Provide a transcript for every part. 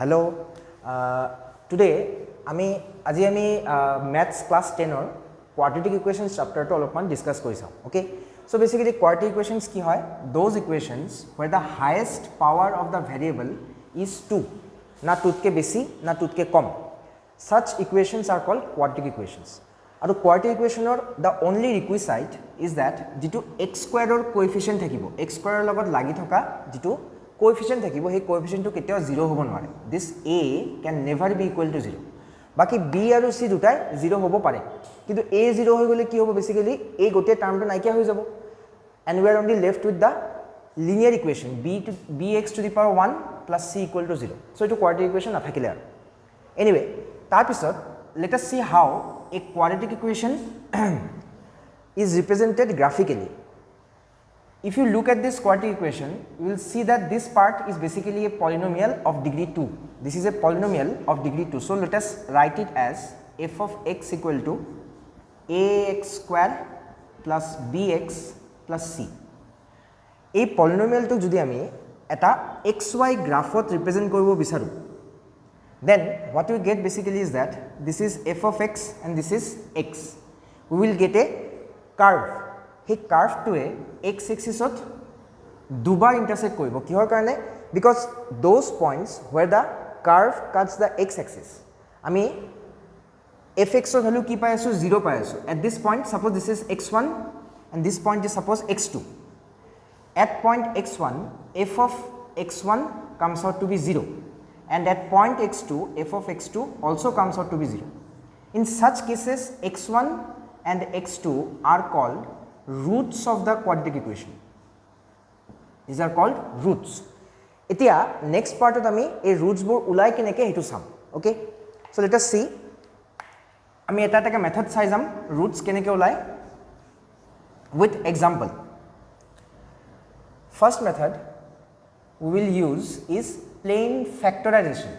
Hello. Today, আজি আমি maths class 10 or quadratic equations chapter to অলপমান discuss কৰিছো. Okay. So basically quadratic equations কি হয়? Those equations where the highest power of the variable is 2. না 2 কে বেশি না 2 কে কম. Such equations are called quadratic equations. আৰু quadratic equation or the only requisite is that যেটো x square or coefficient থাকিব. x square ৰ লগত লাগি থকা যেটো coefficient থাকিব সেই coefficient টো কেতিয়াও 0 হ'ব নোৱাৰে this a can never be equal to 0 বাকি b আৰু c দুটাই 0 হ'ব পাৰে কিন্তু a 0 হৈ গলে কি হ'ব বেসিক্যালি a গোটে টার্মটো নাইকিয়া হৈ যাব and we are only left with the linear equation bx to the power 1 plus c equal to 0 so এটো quadratic equation নাথাকিলে আৰু anyway তাৰ পিছত let us see how a quadratic equation is represented graphically. If you look at this quadratic equation, you will see that this part is basically a polynomial of degree 2. This is a polynomial of degree 2. So let us write it as f of x equal to ax square plus bx plus c. A polynomial to jodi ami eta xy graph represent koribo bicharu. Then what we get basically is that this is f of x and this is x. We will get a curve. He curve to a x axis ot dubar intersect koribo kihor karone because those points where the curve cuts the x axis ami fx or value ki pai asu 0 pai asu at this point suppose this is x1 and this point is suppose x2 at point x1 f of x1 comes out to be 0 and at point x2 f of x2 also comes out to be 0 in such cases x1 and x2 are called roots of the quadratic equation. These are called roots. Etia next part of ami a roots bor ulai keneke hetu sam. Okay. So let us see. Ami eta taka method sai jam roots keneke ulai with example. First method we will use is plain factorization.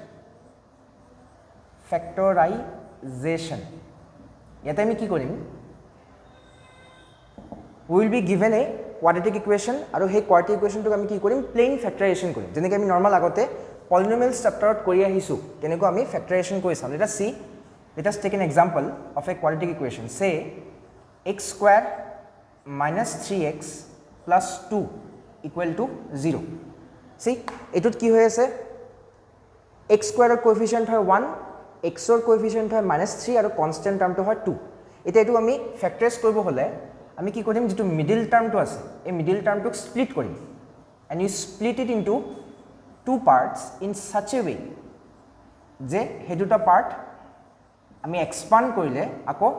Factorization. Yata ami ki korim? We will be given a quadratic equation aru he quadratic equation to ami ki korim plain factorization korim jeneke ami normal agote polynomials chapter ot kori ahisu keneko ami factorization korisam let us see let us take an example of a quadratic equation say x square minus 3x plus 2 equal to 0 see etut ki hoy ase x square or coefficient hoy 1 x or coefficient hoy -3 aru constant term to hoy 2 eta etu ami factorize koribo hole আমি কি কৰিম যেটো middle টাৰ্মটো আছে এই middle টাৰ্মটোক split কৰিম and you split it into two parts in such a way যে হে দুটা পার্ট আমি এক্সপান্ড কৰিলে আকৌ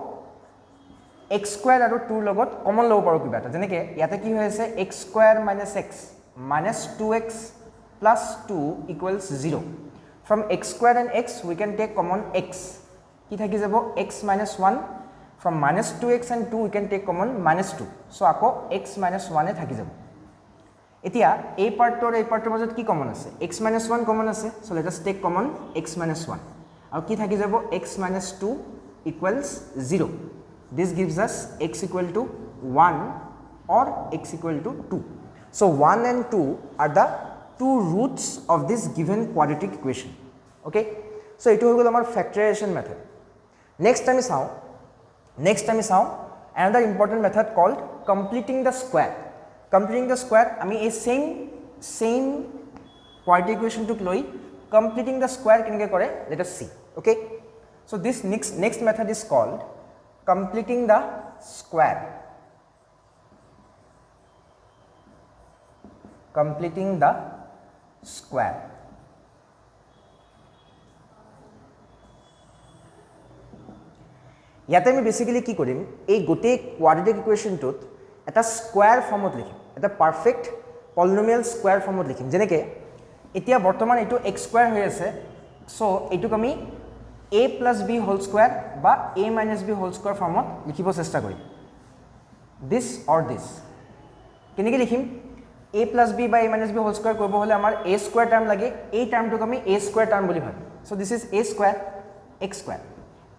x স্কয়াৰ আৰু 2 লগত কমন লব পাৰো কিবা এটা যেনেকে ইয়াতে কি হৈ আছে x square - x minus 2x plus 2 equals 0 from x square and x we can take common x কি থাকি যাব x minus 1 from minus 2x and 2 we can take common minus 2 so ako x minus 1 e thaki jabo etia a part tor majot ki common ase x minus 1 common ase so let us take common x minus 1 aru ki thaki jabo x minus 2 equals 0 this gives us x equal to 1 or x equal to 2 so 1 and 2 are the two roots of this given quadratic equation okay so etu hoi gol amar factorization method next time we saw another important method called completing the square. Completing the square, ami a same quadratic equation to loi completing the square kenke kore let us see. Okay. So this next method is called completing the square. Completing the square. ইয়াতে আমি basically কি কৰিম এই গোটে কোয়াড্ৰেটিক ইকুৱেশ্যনটোত এটা square ফৰ্মত লিখিম এটা পাৰফেক্ট পলিনোমিয়েল স্কয়াৰ ফৰ্মত লিখিম যেনেকে এতিয়া বৰ্তমান এটো x স্কয়াৰ হৈ আছে সো এটোক আমি a + b হোল স্কয়াৰ বা a - b হোল স্কয়াৰ ফৰ্মত লিখিব চেষ্টা কৰিম this or this কেনেকৈ লিখিম a + b বা a - b হোল স্কয়াৰ কৰিব হলে আমাৰ a স্কয়াৰ টাৰ্ম লাগে এই টাৰ্মটোক আমি a স্কয়াৰ টাৰ্ম বুলি ভাবিম so this is a square x square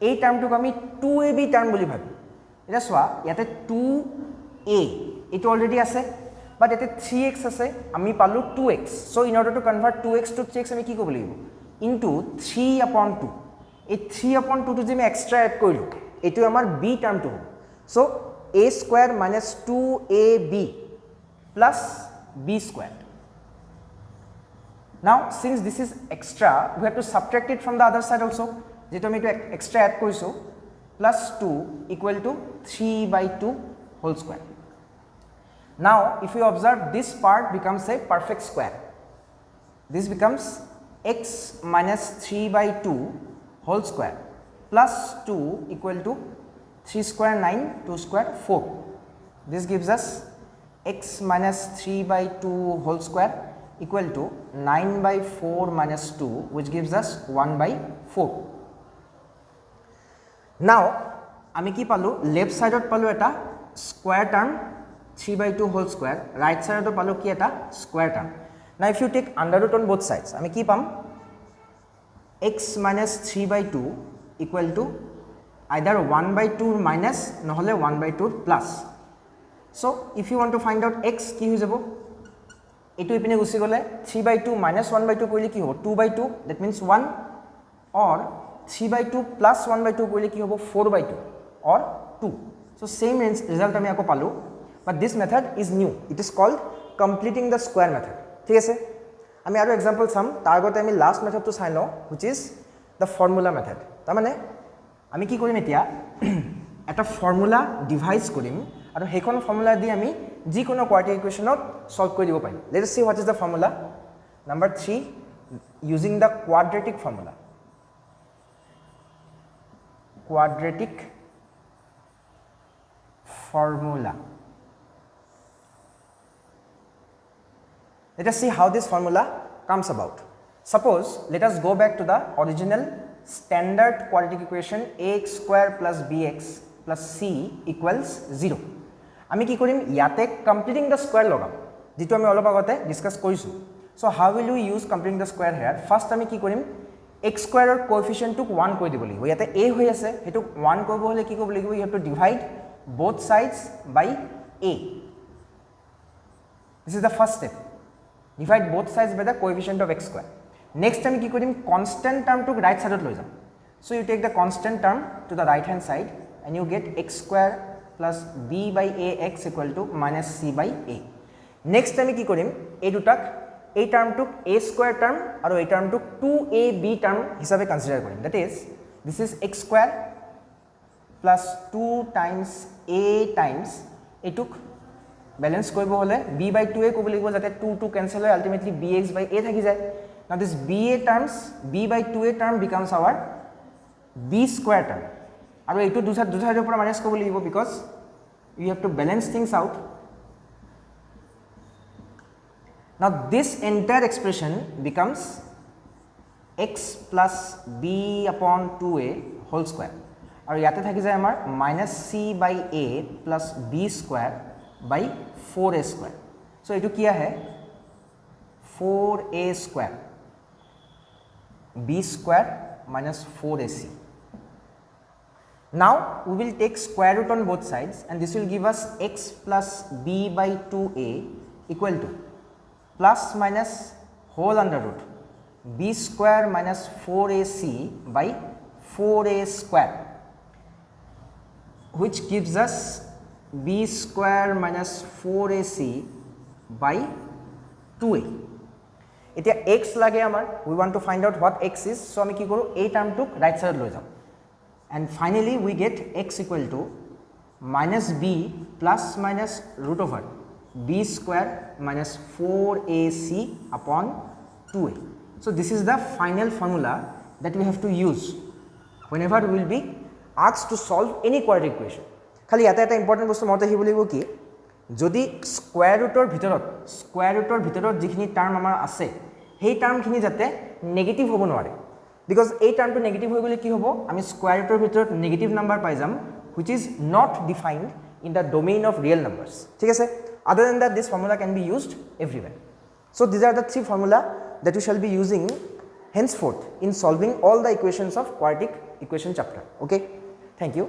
এই টার্মটোক আমি 2ab টার্ম বুলি ভাবি এটা সোয়া ইয়াতে 2a এটো অলরেডি আছে বাট এতে 3x আছে আমি পালো 2x so in order to convert 2x to 3x আমি কি কৰিব লাগিব ইনটু 3/2 এই 3/2 টো যে আমি এক্সট্ৰা এড কৰিলোঁ এইটো আমাৰ বি টাৰ্মটো হ'ব so a square minus 2ab plus b squared. Now since this is extra we have to subtract it from the other side also যেটো আমি এটা extra add কৰিছো plus 2 equal to 3/2 whole square. Now if you observe this part becomes a perfect square. This becomes x minus 3/2 whole square plus 2 equal to 3 square 9, 2 square 4. This gives us x minus 3/2 whole square equal to 9/4 minus 2 which gives us 1/4. Now, আমি কি পালো left side পালো এটা square term 3/2 whole square, right side পালো কি এটা square term. Now if you take under root on both sides, আমি কি পাম x minus 3/2 equal to either 1/2 minus নহলে 1/2 plus. So if you want to find out x কি হৈ যাব এটো ইপিনে গুছি গলে 3/2 minus 1/2 কৰিলে কি হ'ব 2/2 that means 1 or 3/2 plus 1/2 কৰিলে কি হ'ব 4/2 or 2. So same result আমি আকৌ পালো but this method is new. It is called completing the square method. ঠিক আছে আমি আৰু एग्जांपल চাম তাৰ আগতে আমি লাস্ট মেথডটো চাই লওঁ which is the formula method. তাৰ মানে আমি কি কৰিম এতিয়া এটা ফৰ্মুলা ডিভাইস কৰিম আৰু হেখন ফৰ্মুলা দি আমি যি কোনো কোয়াড্ৰেটিক ইকুয়েশনত সলভ কৰি দিব পাৰিম. Let us see what is the formula. Number 3 using the quadratic formula. Quadratic formula. Let us see how this formula comes about. Suppose let us go back to the original standard quadratic equation ax square plus bx plus c equals 0. আমি কি কৰিম ইয়াতে completing the square লগাম যেটো আমি অলপ আগতে discuss কৰিছো. So how will we use completing the square here? First আমি কি কৰিম x square ৰ coefficient টোক 1 কৰি দিব লাগিব. ইয়াতে a হৈ আছে হেতু 1 কৰিব হলে কি কৰিব লাগিব you have to divide both sides by a. This is the first step. Divide both sides by the coefficient of x square. Next time কি কৰিম constant term to right side লৈ যাম. So you take the constant term to the right hand side and you get x square plus b by ax equal to minus c by a. Next time কি কৰিম এই দুটাক এই টাৰ্মটুক a square term আৰু এই টাৰ্মটুক 2ab term হিচাপে consider কৰিম. That is this is x square plus 2 times a times এটুক ব্যালেন্স কৰিব হলে b by 2a কব লাগিব যাতে 2 2 ক্যান্সেল হয় ultimately bx by a থাকি যায়. Now this b by 2a term becomes our b square term. আৰু এইটো দুটাৰ পৰা মাইনাস কৰিব লাগিব because you have to balance things out. Now this entire expression becomes x plus b upon 2a whole square. আৰু ইয়াতে থাকি যায় আমাৰ minus c by a plus b square by 4a square. So এইটো কি আহে 4a square b square minus 4ac. Now we will take square root on both sides and this will give us x plus b by 2a equal to plus minus whole under root b square minus 4ac by 4a square which gives us b square minus 4ac by 2a. এতিয়া x লাগে আমাৰ we want to find out what x is, so আমি কি কৰো এই টার্মটুক right side লৈ যাম and finally we get x equal to minus b plus minus root over b square minus 4ac upon 2a. So this is the final formula that we have to use whenever we will be asked to solve any quadratic equation. খালি এটা এটা important বস্তু মতে হিব লাগিব কি যদি square ৰুটৰ ভিতৰত যিখিনি টাৰ্ম আমাৰ আছে সেই টাৰ্মখিনি যাতে নেগেটিভ হ'ব নোৱাৰে because এই টাৰ্মটো নেগেটিভ হৈ গলে কি হ'ব আমি স্কয়াৰ ৰুটৰ ভিতৰত নেগেটিভ নাম্বাৰ পাই যাম which is not defined in the domain of real numbers. ঠিক আছে other than that this formula can be used everywhere. So these are the three formula that you shall be using henceforth in solving all the equations of quadratic equation chapter. Okay, thank you.